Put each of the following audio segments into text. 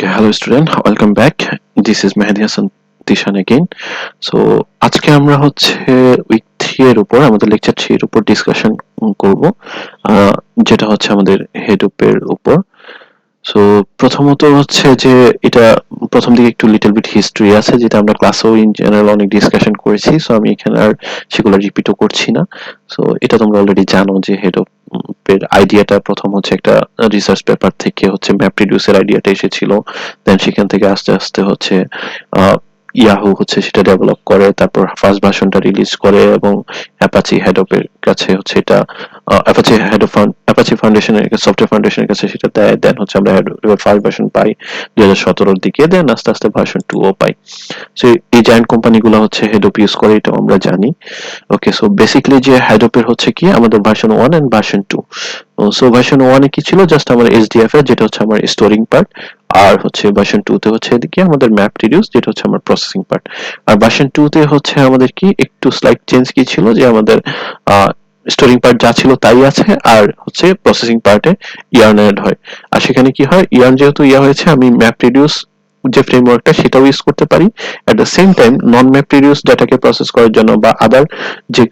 Okay, hello student, welcome back. This is Mehdi Hassan Tishan again. So আজকে আমরা হচ্ছে week 3 এর উপর আমাদের লেকচার 3 এর উপর ডিসকাশন করব, যেটা হচ্ছে আমাদের হেডুপ এর উপর। সো প্রথমত হচ্ছে যে এটা প্রথম দিকে একটু লিটল বিট হিস্ট্রি আছে, যেটা আমরা ক্লাসেও ইন জেনারেল অনেক ডিসকাশন করেছি। সো আমি এখানে আর সেগুলো রিপিটও করছি না। সো এটা তোমরা অলরেডি জানো যে হেডুপ এর আইডিয়াটা প্রথম হচ্ছে একটা রিসার্চ পেপার থেকে হচ্ছে ম্যাপ রিডিউসের আইডিয়াটা এসেছিল। দেন সেখান থেকে আস্তে আস্তে হচ্ছে ইয়াহু হচ্ছে সেটা ডেভেলপ করে, তারপর ফার্স্ট ভার্সনটা রিলিজ করে এবং অ্যাপাচি হেডপের কাছে হচ্ছে এটা অ্যাপাচি ফাউন্ডেশনের সফটওয়্যার ফাউন্ডেশনের কাছে সেটা দেয়। দেন হচ্ছে আমরা হেডপের ফার্স্ট ভার্সন পাই 2017 দিকে। দেন আস্তে আস্তে ভার্সন 2 ও পাই। সো এই জায়ান্ট কোম্পানিগুলো হচ্ছে হেডপ ইউজ করে, এটা আমরা জানি। ওকে, সো বেসিক্যালি যে হেডপের হচ্ছে কি আমাদের version 1 and version 2। So version 1 এ কি ছিল, জাস্ট আমার এসডিএফ এর যেটা হচ্ছে আমার স্টোরিং পার্ট, আর হচ্ছে ভার্সন 2 তে হচ্ছে এদিকে আমাদের ম্যাপ রিডিউস যেটা হচ্ছে আমার প্রসেসিং পার্ট। আর ভার্সন 2 তে হচ্ছে আমাদের কি একটু স্লাইট চেঞ্জ কি ছিল, যে আমাদের স্টোরিং পার্ট যা ছিল তাই আছে, আর হচ্ছে প্রসেসিং পার্টে ইয়ার্ন এড হয়। আর সেখানে কি হয়, ইয়ার্ন যেহেতু হয়েছে, আমি ম্যাপ রিডিউস যে ফ্রেমওয়ার্কটা সেটাও ইউজ করতে পারি। At the same time non map reduce ডাটাকে প্রসেস করার জন্য বা আদার যে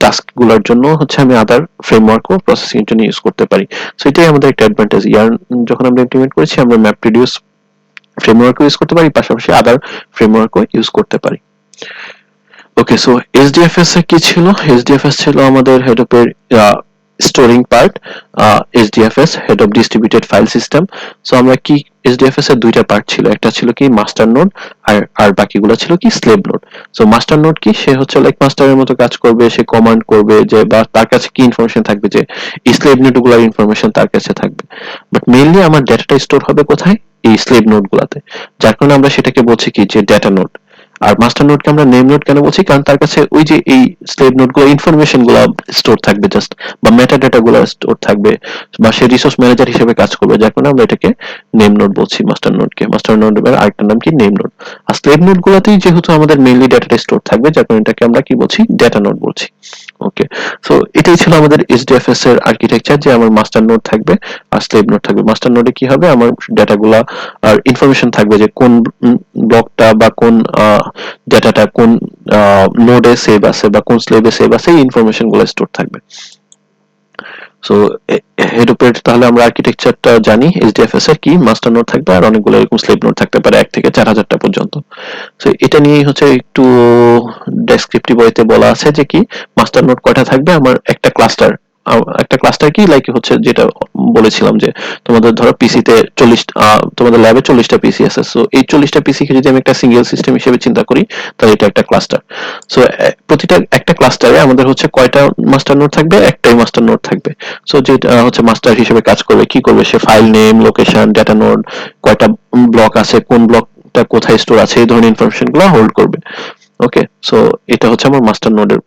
টাস্ক গুলোর জন্য হচ্ছে আমি আদার ফ্রেমওয়ার্কও প্রসেসিং এর জন্য ইউজ করতে পারি। সো এটাই আমাদের একটা অ্যাডভান্টেজ। ইয়ার্ন যখন আমরা ইমপ্লিমেন্ট করেছি, আমরা ম্যাপ রিডিউস ফ্রেমওয়ার্কও ইউজ করতে পারি, পাশাপাশি আদার ফ্রেমওয়ার্কও ইউজ করতে পারি। ওকে, সো এসডিএফএস এ কি ছিল? এসডিএফএস ছিল আমাদের হেডপের storing part. SDFS head of distributed file system. So আমরা কি, এসডিএফএস এর দুইটা পার্ট ছিল, একটা ছিল কি মাস্টার নোড, আর আর বাকিগুলো ছিল কি slave node. So master node কি, সে হচ্ছে লাইক মাস্টারের মতো কাজ করবে, সে কমান্ড করবে, যে বা তার কাছে কি ইনফরমেশন থাকবে, যে এই স্লেভ নোডগুলোর ইনফরমেশন তার কাছে থাকবে। বাট মেইনলি আমার ডেটাটা স্টোর হবে কোথায়? এই স্লেভ নোড গুলাতে। যার কারণে আমরা সেটাকে বলছি কি যে ডেটা নোড। আর মাস্টার নোডকে আমরা নেম নোড কেন বলছি, কারণ তার কাছে ওই যে এই স্লেভ নোড গুলো ইনফরমেশন গুলো স্টোর থাকবে, জাস্ট বা মেটা ডেটা গুলো স্টোর থাকবে, বা সে রিসোর্স ম্যানেজার হিসেবে কাজ করবে। যার কারণে আমরা এটাকে নেম নোড বলছি মাস্টার নোডকে। মাস্টার নোডের আরেকটা নাম কি নেম নোড। আর স্লেভ নোড গুলোতেই যেহেতু আমাদের মেইনলি ডেটাটা স্টোর থাকবে, যার কারণে এটাকে আমরা কি বলছি, ডেটা নোড বলছি। ওকে, সো এটাই ছিল আমাদের এইচডিএফএস এর আর্কিটেকচার, যে আমার মাস্টার নোড থাকবে আর স্লেভ নোড থাকবে। মাস্টার নোডে কি হবে, আমার ডেটাগুলা আর ইনফরমেশন থাকবে, যে কোন ব্লকটা বা কোন ডেটাটা কোন নোডে সেভ আছে বা কোন স্লেভে সেভ আছে, এই ইনফরমেশন গুলো স্টোর থাকবে। সো হেডপের তাহলে আমরা আর্কিটেকচারটা জানি। এইচডিএফএস এর কি মাস্টার নোড থাকবে আর অনেকগুলো এরকম স্লেভ নোড থাকতে পারে, 1 থেকে 4000টা পর্যন্ত। সো এটা নিয়েই হচ্ছে একটু ডেসক্রিপটিভ ওয়েতে বলা আছে যে কি মাস্টার নোড কয়টা থাকবে, আমার একটা ক্লাস্টার কি লাইক হচ্ছে যেটা বলেছিলাম, যে তোমাদের ধরো পিসিতে 40, তোমাদের ল্যাবে 40টা পিসি আছে। সো এই 40টা পিসি কে যদি আমি একটা সিঙ্গেল সিস্টেম হিসেবে চিন্তা করি, তাহলে এটা একটা ক্লাস্টার। সো প্রতিটা একটা ক্লাস্টারে আমাদের হচ্ছে কয়টা মাস্টার নোড থাকবে, একটাই মাস্টার নোড থাকবে। সো যেটা হচ্ছে মাস্টার হিসেবে কাজ করবে, কি করবে, সে file name, location, data node, কয়টা ব্লক আছে, কোন ব্লকটা কোথায় স্টোর আছে, এই ধরনের ইনফরমেশন গুলো হোল্ড করবে। ওকে, সো এটা হচ্ছে আমার মাস্টার নোডের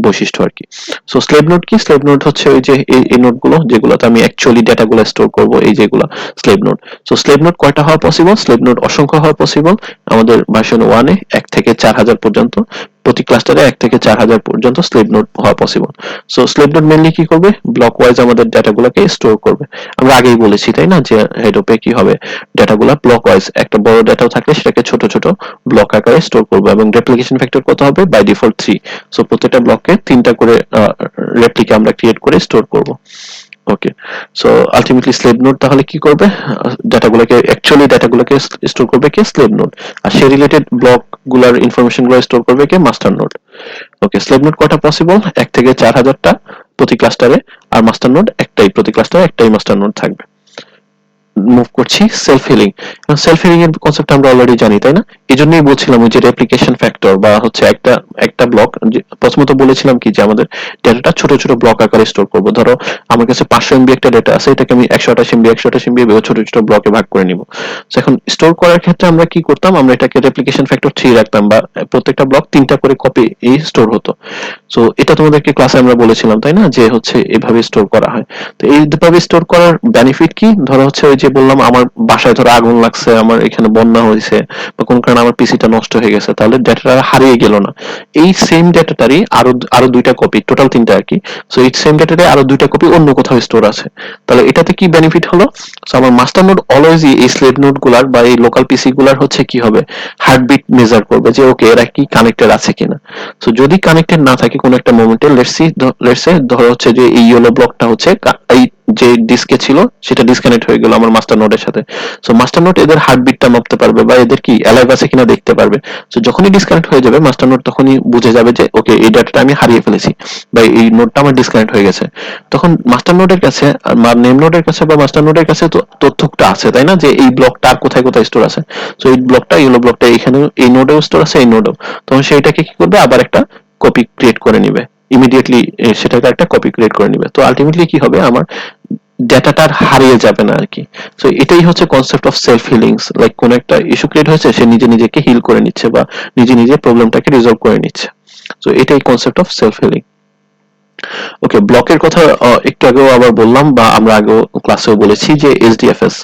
বৈশিষ্ট্য আর কি। সো স্লেভ নোড কি, স্লেভ নোড হচ্ছে ওই যে এই নোড গুলো যেগুলোতে আমি অ্যাকচুয়ালি ডেটা গুলো স্টোর করবো, এই যেগুলো slave node. So slave node কয়টা হওয়া পসিবল, স্লেভ নোড অসংখ্য হওয়া পসিবল। আমাদের ভার্সন 1 এ 1 থেকে 4000 পর্যন্ত, প্রতি ক্লাস্টারে 1 থেকে 4000 পর্যন্ত স্লেভ নোড হওয়া possible. So slave node mainly কি করবে, ব্লক ওয়াইজ আমাদের ডেটাগুলোকে স্টোর করবে। আমরা আগেই বলেছি তাই না, যে হেডপে কি হবে, ডেটাগুলো ব্লক ওয়াইজ, একটা বড় ডেটাও থাকলে সেটাকে ছোট ছোট ব্লক আকারে স্টোর করবে, এবং রেপ্লিকেশন ফ্যাক্টর কত হবে, বাই ডিফল্ট 3। সো প্রত্যেকটা ব্লককে 3টা করে রেপ্লিকা আমরা ক্রিয়েট করে স্টোর করব। ওকে, সো আলটিমেটলি স্লেভ নোড তাহলে কি করবে, ডেটাগুলোকে স্টোর করবে কে, স্লেভ নোড। আর সে রিলেটেড ব্লক গুলার ইনফরমেশন গুলো স্টোর করবে কে, মাস্টার নোড। ওকে, স্লেভ নোড কয়টা পসিবল, 1 থেকে 4000টা প্রতি ক্লাস্টারে। আর মাস্টার নোড একটাই, প্রতি ক্লাস্টারে একটাই মাস্টার নোড থাকবে। মুভ করছি সেলফ হিলিং। সেলফ হিলিং এর কনসেপ্ট আমরা অলরেডি জানি তাই না, এই জন্যই বলছিলাম ওই যে রেপ্লিকেশন ফ্যাক্টর, বা হচ্ছে একটা একটা ব্লক, প্রথমত বলেছিলাম কি যে আমাদের ডেটাটা ছোট ছোট ব্লক আকারে স্টোর করব। ধরো আমার কাছে 500 এমবি একটা ডেটা আছে, এটাকে আমি 128 এমবি 128 এমবি ছোট ছোট ব্লকে ভাগ করে নিব। এখন স্টোর করার ক্ষেত্রে আমরা কি করতাম, আমরা এটাকে রেপ্লিকেশন ফ্যাক্টর 3 রাখতাম, বা প্রত্যেকটা ব্লক 3টা করে কপি এই স্টোর হতো। সো এটা তোমাদেরকে ক্লাসে আমরা বলেছিলাম তাই না, যে হচ্ছে এভাবে স্টোর করা হয়। তো এইভাবে স্টোর করার বেনিফিট কি, ধরো হচ্ছে ওই যে বললাম আমার বাসায় ধরো আগুন লাগছে, আমার এখানে বন্যা হয়েছে, বা কোন কারণে আমার পিসিটা নষ্ট হয়ে গেছে, তাহলে ডেটাটা হারিয়ে গেল না। এই সেম ডেটাটারই আরো আরো দুইটা কপি, টোটাল তিনটা আর কি। সো এই সেম ডেটারই আরো দুইটা কপি অন্য কোথাও স্টোর আছে। তাহলে এটাতে কি বেনিফিট হলো, সো আমার মাস্টার নোড অলওয়েজই এই স্লেভ নোড গুলার বা এই লোকাল পিসি গুলার হচ্ছে কি হবে, হার্টবিট মেজার করবে যে ওকে এরা কি কানেক্টেড আছে কিনা। সো যদি কানেক্টেড না থাকে কোনো একটা মোমেন্টে, লেটস সে ধরো হচ্ছে যে এই ইয়েলো ব্লকটা হচ্ছে এই যে ডিস্কে ছিল সেটা ডিসকানেক্ট হয়ে গেল আমার মাস্টার নোডের সাথে। সো মাস্টার নোড এদের হার্টবিটটা মাপতে পারবে বা এদের কি অ্যালাইভ আছে কিনা দেখতে পারবে। সো যখনই ডিসকানেক্ট হয়ে যাবে মাস্টার নোড তখনই বুঝে যাবে যে ওকে এই ডাটাটা আমি হারিয়ে ফেলেছি বা এই নোডটা আমার ডিসকানেক্ট হয়ে গেছে। তখন মাস্টার নোডের কাছে আর নেম নোডের কাছে বা মাস্টার নোডের কাছে তো তথ্যটা আছে তাই না, যে এই ব্লকটা আর কোথায় কোথায় স্টোর আছে। সো এই ব্লকটা ইয়েলো ব্লকটা এখানে এই নোডেও স্টোর আছে, এই নোডেও। তখন সেইটাকে কি করবে, আবার একটা কপি ক্রিয়েট করে নিবে ইমিডিয়েটলি, সেটাকে একটা কপি ক্রিয়েট করে নিবে। তো আলটিমেটলি কি হবে, আমার ডেটাটা আর হারিয়ে যাবে না আর কি। সো এটাই হচ্ছে কনসেপ্ট অফ সেলফ হিলিংস, লাইক কোন একটা ইস্যু ক্রিয়েট হয়েছে, সে নিজে নিজেকে হিল করে নিচ্ছে বা নিজে নিজে প্রবলেমটাকে রিজলভ করে নিচ্ছে। সো এটাই কনসেপ্ট অফ সেলফ হিলিং। ওকে, ব্লকের কথা একটু আগেও আবার বললাম বা আমরা আগেও ক্লাসেও বলেছি যে এসডিএফএস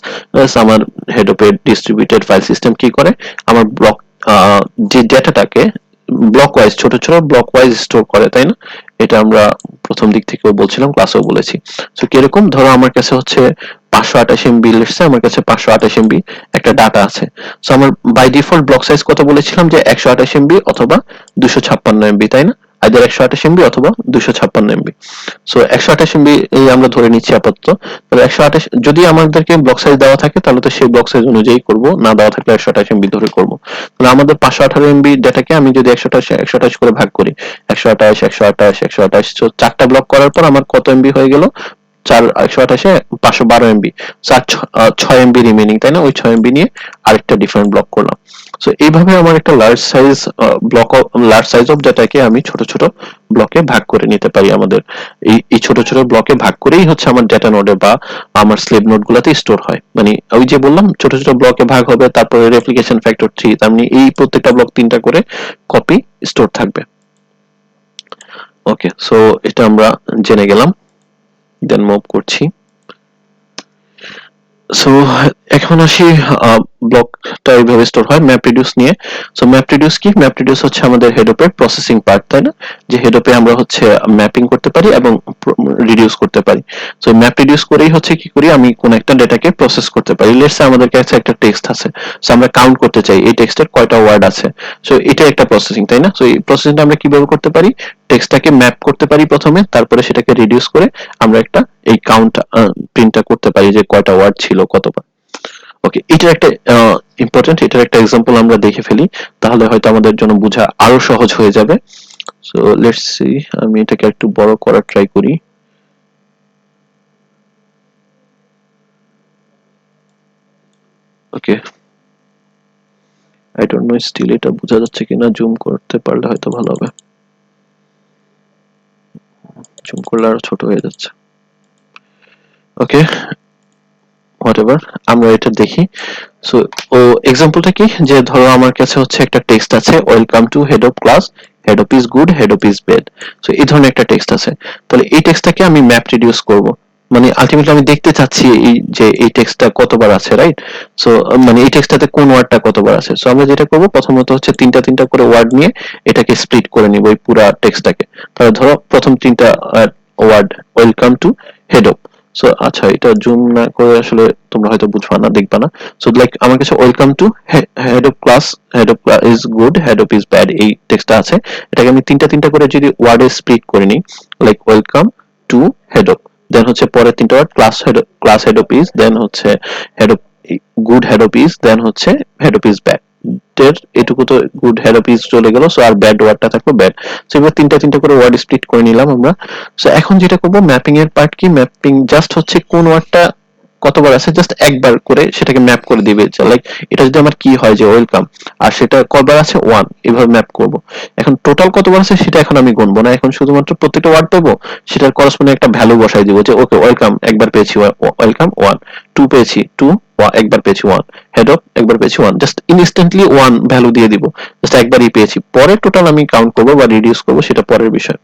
আমার head of distributed file system কি করে, আমার ব্লক যে ডেটাটাকে ব্লক ওয়াইজ, ছোট ছোট ব্লক ওয়াইজ স্টোর করে তাই না। এটা আমরা প্রথম দিক থেকেও বলছিলাম, ক্লাসেও বলেছি। তো কিরকম, ধরো আমার কাছে হচ্ছে 528 MB, লেটস সে আমার কাছে 528 MB একটা ডাটা আছে। সো আমার বাই ডিফল্ট ব্লক সাইজ কত বলেছিলাম, যে 128 MB অথবা 256 MB তাই না, আইদার 128 MB অথবা 256 MB। সো 128 MB এই আমরা ধরে নিচ্ছি আপাতত। তাহলে 128 যদি আমাদেরকে ব্লক সাইজ দেওয়া থাকে তাহলে তো সেই ব্লক সাইজ অনুযায়ী করব, না দেওয়া থাকলে 128 MB ধরে করব। তাহলে আমাদের 518 MB ডেটাকে আমি যদি 128 করে ভাগ করি, 128 তো চারটা ব্লক করার পর আমার কত এমবি হয়ে গেল, 128-এ 512 MB। 6 MB রিমেনিং তাই না, ওই 6 MB নিয়ে আরেকটা ডিফারেন্ট ব্লক করলাম। সো এইভাবে আমার একটা লার্জ সাইজ অফ ডেটাকে আমি ছোট ছোট ব্লকে ভাগ করে নিতে পারি। আমাদের এই ছোট ছোট ব্লকে ভাগ করেই হচ্ছে আমার ডেটা নোডে বা আমার স্লেভ নোড গুলাতে স্টোর হয়। মানে ওই যে বললাম ছোট ছোট ব্লকে ভাগ হবে, তারপরে রেপ্লিকেশন ফ্যাক্টর 3, তার মানে এই প্রত্যেকটা ব্লক তিনটা করে কপি স্টোর থাকবে। ওকে, সো এটা আমরা জেনে গেলাম, দেন মুভ করছি। সো এখন আসি ব্লকটা এইভাবে স্টোর হয় ম্যাপ রিডিউস নিয়ে। সো ম্যাপ রিডিউস কি, ম্যাপ রিডিউস হচ্ছে আমাদের হেডোপের প্রসেসিং পার্ট তাই না, যে হেডোপে আমরা হচ্ছে ম্যাপিং করতে পারি এবং রিডিউস করতে পারি। সো ম্যাপ রিডিউস করেই হচ্ছে কি করি, আমি কোন একটা ডেটাকে প্রসেস করতে পারি। লেটস সে আমাদের কাছে একটা টেক্সট আছে, সো আমরা কাউন্ট করতে চাই এই টেক্সটের কয়টা ওয়ার্ড আছে। সো এটা একটা প্রসেসিং তাই না। সো এই প্রসেসিংটা আমরা কিভাবে করতে পারি, টেক্সটটাকে ম্যাপ করতে পারি প্রথমে, তারপরে সেটাকে রিডিউস করে আমরা একটা এই কাউন্ট প্রিন্টটা করতে পারি যে কয়টা ওয়ার্ড ছিল কতবার। ওকে, এটার একটা ইম্পর্টেন্ট, এটার একটা এক্সাম্পল আমরা দেখে ফেলি, তাহলে হয়তো আমাদের জন্য বোঝা আরো সহজ হয়ে যাবে। সো লেটস সি, আমি এটাকে একটু বড় করার ট্রাই করি। ওকে, আই ডোন্ট নো স্টিল এটা বোঝা যাচ্ছে কিনা, জুম করতে পারলে হয়তো ভালো হবে। জুম করলে আরো ছোট হয়ে যাচ্ছে। ওকে, হোয়াটএভার, আমরা এটা দেখি। সো ও এক্সাম্পলটা কি, যে ধরো আমার কাছে হচ্ছে একটা টেক্সট আছে, welcome to head of class, head of is good, head of is bed. So এই ধরনের একটা টেক্সট আছে। তাহলে এই টেক্সটটাকে আমি ম্যাপ রিডিউস করব, মানে আলটিমেটলি আমি দেখতে চাচ্ছি এই যে এই টেক্সটটা কতবার আছে, রাইট। সো মানে এই টেক্সটটাতে কোন ওয়ার্ডটা কতবার আছে। সো আমরা যেটা করব, প্রথমত হচ্ছে তিনটা তিনটা করে ওয়ার্ড নিয়ে এটাকে স্প্লিট করে নিব এই পুরো টেক্সটটাকে। তাহলে ধরো প্রথম তিনটা word, welcome to head of. So আচ্ছা, এটা জুম না করে আসলে তোমরা হয়তো বুঝবা না, দেখবা না। সো লাইক আমার কাছে welcome to head of class, head of is good, head of is bad এই টেক্সটটা আছে। এটাকে আমি তিনটা তিনটা করে যদি ওয়ার্ডে স্প্লিট করে নিই, like welcome to head of, then হচ্ছে পরের তিনটা word class head of is, then হচ্ছে head of good, head of is, then হচ্ছে হেড অফ ইজ ব্যাড। এটুকু তো গুড, হেড অফ ইজ চলে গেল, সো আর ব্যাড ওয়ার্ডটা থাকলো ব্যাড। সো এবার তিনটা তিনটা করে ওয়ার্ড স্প্লিট করে নিলাম আমরা। সো এখন যেটা করবো, ম্যাপিং এর পার্ট কি, ম্যাপিং জাস্ট হচ্ছে কোন ওয়ার্ডটা কতবার আছে জাস্ট একবার করে সেটাকে ম্যাপ করে দিবে। লাইক এটা যদি আমার কি হয় যে ওয়েলকাম, আর সেটা কতবার আছে ওয়ান, এভাবে ম্যাপ করব। এখন টোটাল কতবার আছে সেটা এখন আমি গুনবো না, এখন শুধুমাত্র প্রত্যেকটা ওয়ার্ড পাবো সেটার করসপন্ডিং একটা ভ্যালু বসাই দিব, যে ওকে ওয়েলকাম একবার পেয়েছি, ওয়েলকাম ওয়ান, 2 পেয়েছি 2, একবার পেয়েছি 1, হেড অফ একবার পেয়েছি 1, জাস্ট ইনস্ট্যান্টলি 1 ভ্যালু দিয়ে দিব, জাস্ট একবারই পেয়েছি। পরে টোটাল আমি কাউন্ট করব বা রিডিউস করব সেটা পরের বিষয়।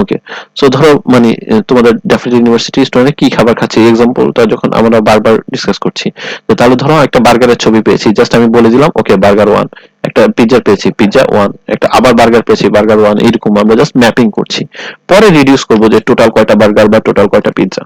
ওকে, সো ধরো মানে তোমাদের ড্যাফোডিল ইউনিভার্সিটি স্টুডেন্ট কি খাবার খাচ্ছে এই এক্সাম্পলটা যখন আমরা বারবার ডিসকাস করছি, তো তাহলে ধরো একটা বার্গারের ছবি পেয়েছি, জাস্ট আমি বলে দিলাম ওকে বার্গার 1, একটা পিৎজা পেয়েছি পিৎজা 1, একটা আবার বার্গার পেয়েছি বার্গার 1, এরকম আমরা জাস্ট ম্যাপিং করছি। পরে রিডিউস করব যে টোটাল কয়টা বার্গার বা টোটাল কয়টা পিৎজা।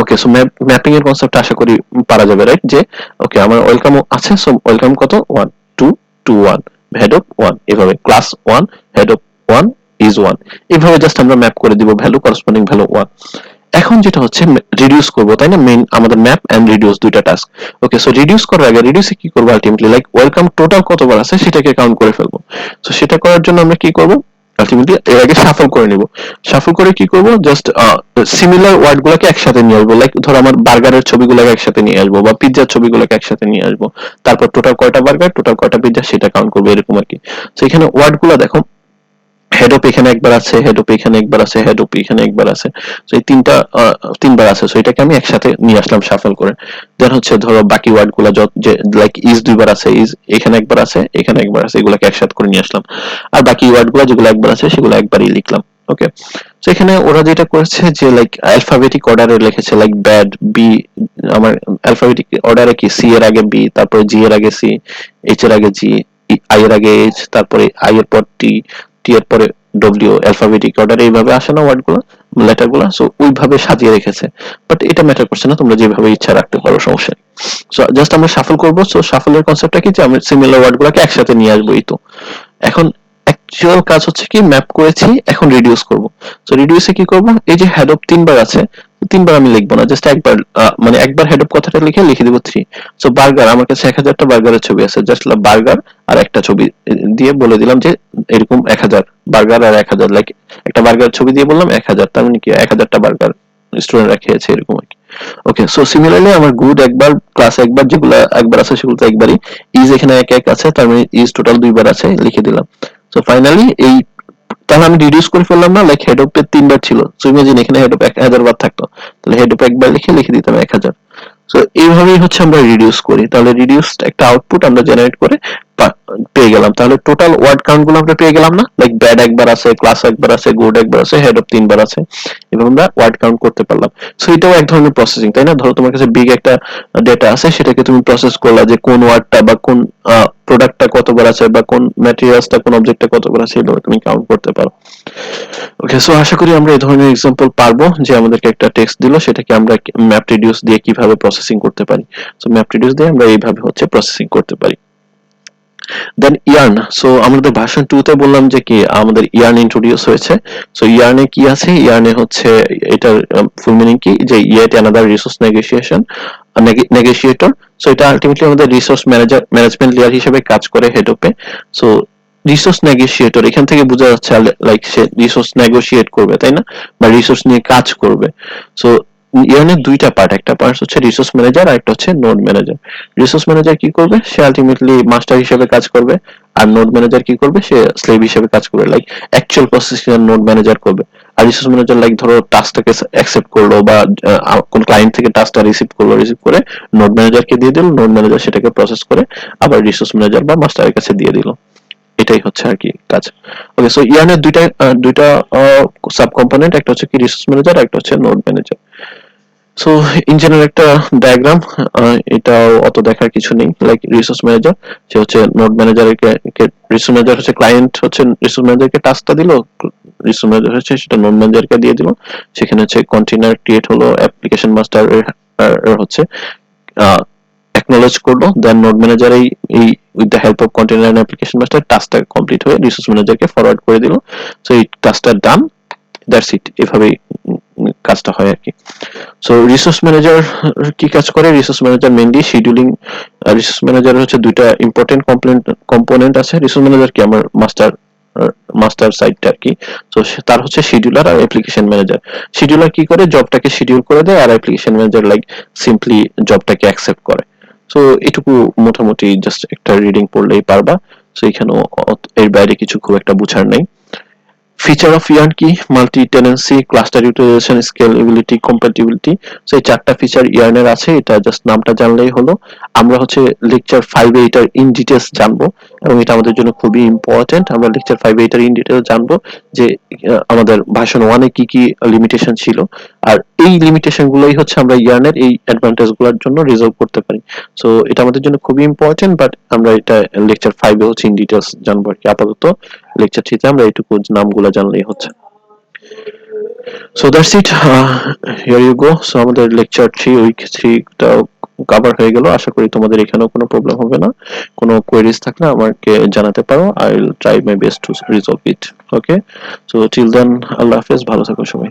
ওকে, সো ম্যাপিং এর কনসেপ্ট আশা করি পারা যাবে, রাইট? যে ওকে আমার ওয়েলকাম আছে, সো ওয়েলকাম কত 1 2 2 1, হেড অফ 1, এভাবে ক্লাস 1 হেড অফ 1 ইজ 1, এভাবে জাস্ট আমরা ম্যাপ করে দিব ভ্যালু করেসপন্ডিং ভ্যালু 1। এখন যেটা হচ্ছে রিডিউস করব, তাই না? মেইন আমাদের ম্যাপ এন্ড রিডিউস দুইটা টাস্ক। ওকে, সো রিডিউস করার আগে রিডিউসে কি করব আলটিমেটলি, লাইক ওয়েলকাম টোটাল কতবার আছে সেটাকে কাউন্ট করে ফেলবো। সো সেটা করার জন্য আমরা কি করব, আলটিমেটলি এর আগে শাফল করে নিব। শাফল করে কি করব, জাস্ট সিমিলার ওয়ার্ড গুলোকে একসাথে নিয়ে আসবো, লাইক ধর আমার বার্গারের ছবিগুলোকে একসাথে নিয়ে আসবো বা পিৎজার ছবিগুলোকে একসাথে নিয়ে আসবো, তারপর টোটাল কয়টা বার্গার টোটাল কয়টা পিৎজা সেটা কাউন্ট করবো, এরকম আর কি। তো এখানে ওয়ার্ড গুলো দেখো, হেডওপ এখানে একবার আছে, হেডওপ এখানে একবার আছে, হেডওপ এখানে একবার আছে, তো এই তিনটা তিনবার আছে, সো এটাকে আমি একসাথে নিয়ে আসলাম শাফল করে। দেন হচ্ছে ধরো বাকি ওয়ার্ড গুলা যে লাইক ইজ দুইবার আছে, ইজ এখানে একবার আছে এখানে একবার আছে, এগুলোকে একসাথে করে নিয়ে আসলাম। আর বাকি ওয়ার্ড গুলা যেগুলো একবার আছে সেগুলো একবারই লিখলাম। ওকে, তো এখানে ওরা যেটা করেছে যে লাইক অ্যালফাবেটিক অর্ডারে লিখেছে, লাইক ব্যাড বি, আমার অ্যালফাবেটিক অর্ডারে কি সি এর আগে বি, তারপরে জি এর আগে সি, এইচ এর আগে জি, আই এর আগে এইচ, তারপরে আই এর পর টি, টি এর পরে ডব্লিউ, অ্যালফাবেটিক অর্ডারে এইভাবে আসে না ওয়ার্ড গুলো, লেটার গুলো, সো ওইভাবে সাজিয়ে রেখেছে। বাট এটা ম্যাটার করছে না, তোমরা যেভাবে ইচ্ছা রাখতে পারো, সমস্যা নেই। সো জাস্ট আমরা শাফল করবো। সো শাফলের কনসেপ্টটা কি, যে আমরা সিমিলার ওয়ার্ড গুলোকে একসাথে নিয়ে আসবো, এই তো। এখন অ্যাকচুয়াল কাজ হচ্ছে কি, ম্যাপ করেছি, এখন রিডিউস করব। সো রিডিউসে কি করব, এই যে হেড অফ তিনবার আছে, তিনবার আমি লিখবো না, জাস্ট একবার মানে একবার হেড অফ কথাটা লিখে দিব 3। সো বার্গার, আমার কাছে 1000টা বার্গারের ছবি আছে, জাস্ট বার্গার আর একটা ছবি দিয়ে বলে দিলাম যে এরকম 1000 বার্গার আর 1000, লাইক একটা বার্গার ছবি দিয়ে বললাম 1000, তার মানে কি 1000টা বার্গার স্টুডেন্টরা খেয়েছে, এরকম আর কি। ওকে, সো সিমিলারলি আমার গুড একবার, ক্লাস একবার, যেগুলো একবার আছে সেগুলো তো একবারই, ইজ এখানে এক এক আছে, তার মানে ইজ টোটাল দুইবার আছে, লিখে দিলাম। সো ফাইনালি এই, তাহলে আমি রিডিউস করে ফেললাম না, লাইক হেড অফ এর তিনবার ছিল, সো ইমাজিন এখানে হেড অফ 1000 বার থাকতো, তাহলে হেড অফ একবার লিখে দিতাম 1000। সো এইভাবেই হচ্ছে আমরা রিডিউস করি, তাহলে রিডিউস একটা আউটপুট আমরা জেনারেট করে পেয়ে গেলাম। তাহলে টোটাল ওয়ার্ড কাউন্ট গুলো আমরা পেয়ে গেলাম না, লাইক ব্যাড একবার আছে, ক্লাস একবার আছে, গুড একবার আছে, হেড অফ তিনবার আছে, এবং আমরা ওয়ার্ড কাউন্ট করতে পারলাম। সো এটাও এক ধরনের প্রসেসিং, তাই না? ধরো তোমার কাছে বিগ একটা ডেটা আছে, সেটাকে তুমি প্রসেস করলা যে কোন ওয়ার্ডটা বা কোন প্রোডাক্টটা কতবার আছে বা কোন ম্যাটেরিয়ালসটা কোন অবজেক্টটা কতবার আছে, এগুলো তুমি কাউন্ট করতে পারো। ওকে, সো আশা করি আমরা এই ধরনের এক্সাম্পল পারবো, যে আমাদেরকে একটা টেক্সট দিল, সেটাকে আমরা ম্যাপ রিডিউস দিয়ে কিভাবে প্রসেসিং করতে পারি। সো ম্যাপ রিডিউস দিয়ে আমরা এইভাবে হচ্ছে প্রসেসিং করতে পারি। দেন ইয়ার্ন, সো আমাদের ভার্সন 2 তে বললাম যে কি আমাদের ইয়ার্ন ইন্ট্রোডিউস হয়েছে। সো ইয়ার্নে কি আছে, ইয়ার্নে হচ্ছে এটার ফুল মিনিং কি, যে yet another resource negotiator. So এটা আলটিমেটলি আমাদের রিসোর্স ম্যানেজমেন্ট লেয়ার হিসেবে কাজ করে হেডওপে। সো রিসোর্স নেগোশিয়েটর এখান থেকে বোঝা যাচ্ছে লাইক সে রিসোর্স নেগোশিয়েট করবে, তাই না? বা রিসোর্স নিয়ে কাজ করবে। সো ইয়ার্নের দুইটা পার্ট, একটা পার্ট হচ্ছে রিসোর্স ম্যানেজার আর একটা হচ্ছে নোড ম্যানেজার। রিসোর্স ম্যানেজার কি করবে, সে আলটিমেটলি মাস্টার হিসেবে কাজ করবে, আর নোড ম্যানেজার কি করবে, সে স্লেভ হিসেবে কাজ করবে, like actual processing node manager করবে। আর রিসোর্স ম্যানেজার লাইক ধরো টাস্কটাকে অ্যাকসেপ্ট করলো বা কোন ক্লায়েন্ট থেকে টাস্কটা রিসিভ করে নোড ম্যানেজারকে দিয়ে দিল, নোড ম্যানেজার সেটাকে প্রসেস করে আবার রিসোর্স ম্যানেজার বা মাস্টারের কাছে দিয়ে দিল। এটাই হচ্ছে আর কি কাজ। ওকে, সো ইয়ানের দুইটা সাব কম্পোনেন্ট, একটা হচ্ছে কি রিসোর্স ম্যানেজার, একটা হচ্ছে নোড ম্যানেজার। সো ইঞ্জিনের একটা ডায়াগ্রাম, এটাও অত দেখার কিছু নেই, লাইক রিসোর্স ম্যানেজার সে হচ্ছে নোড ম্যানেজারকে, রিসোর্স ম্যানেজার হচ্ছে ক্লায়েন্ট, হচ্ছে রিসোর্স ম্যানেজারকে টাস্কটা দিল, রিসোর্স ম্যানেজার হচ্ছে সেটা নোড ম্যানেজারকে দিয়ে দিল। সেখানে হচ্ছে কন্টেইনার ক্রিয়েট হলো, অ্যাপ্লিকেশন মাস্টার হচ্ছে অ্যাকনলেজ করলো, দেন নোড ম্যানেজার এই with the help of container and application master টাস্কটা কমপ্লিট হয়ে রিসোর্স ম্যানেজারকে ফরওয়ার্ড করে দিল। সো এই টাস্কটা ডান, দ্যাটস ইট, এভাবেই কাজটা হয় আর কি। সো রিসোর্স ম্যানেজার কি কাজ করে, resource manager mainly scheduling. Resource manager হচ্ছে দুইটা ইম্পর্টেন্ট কম্পোনেন্ট আছে, রিসোর্স ম্যানেজার কি আমার মাস্টার সাইডটা আর কি। তো তার হচ্ছে শিডিউলার আর অ্যাপ্লিকেশন ম্যানেজার। শিডিউলার কি করে, জবটাকে শিডিউল করে দেয়, আর অ্যাপ্লিকেশন ম্যানেজার লাইক সিম্পলি জবটাকে অ্যাকসেপ্ট করে। সো এটুকু মোটামুটি জাস্ট একটা রিডিং পড়লেই পারবা। সো এখানেও এর বাইরে কিছু খুব একটা বুঝার নেই। ফিচার অফ ইয়ার্ন কি? Multi tenancy, cluster utilisation, scalability, compatibility. So এই চারটা ফিচার ইয়ার্নের আছে, এটা জাস্ট নামটা জানলেই হলো। আমরা হচ্ছে লেকচার 5 এ এটার ইন ডিটেইলস জানবো এবং এটা আমাদের জন্য খুবই ইম্পর্টেন্ট। আমরা লেকচার 5 এ এটার ইন ডিটেইলস জানবো যে আমাদের ভার্সন 1 এ কি কি লিমিটেশন ছিল, আর এই লিমিটেশন গুলোই হচ্ছে আমরা ইয়ার্নের এই অ্যাডভান্টেজ গুলোর জন্য রিজলভ করতে পারি। সো এটা আমাদের জন্য খুবই ইম্পর্টেন্ট, বাট আমরা এটা লেকচার 5 এ হচ্ছে ইন ডিটেইলস জানবো আর কি। আপাতত লেকচার 3 তে আমরা এইটুকু নামগুলো জানলেই হচ্ছে। So that's it, here you go. So আমাদের লেকচার 3 উইক 3 টা কভার হয়ে গেল। আশা করি তোমাদের এখানেও কোনো প্রবলেম হবে না। কোনো কোয়েরিজ থাকলে আমাকে জানাতে পারো, I will try my best to resolve it. Okay, so till then, আল্লাহ হাফেজ, ভালো থাকো সবাই।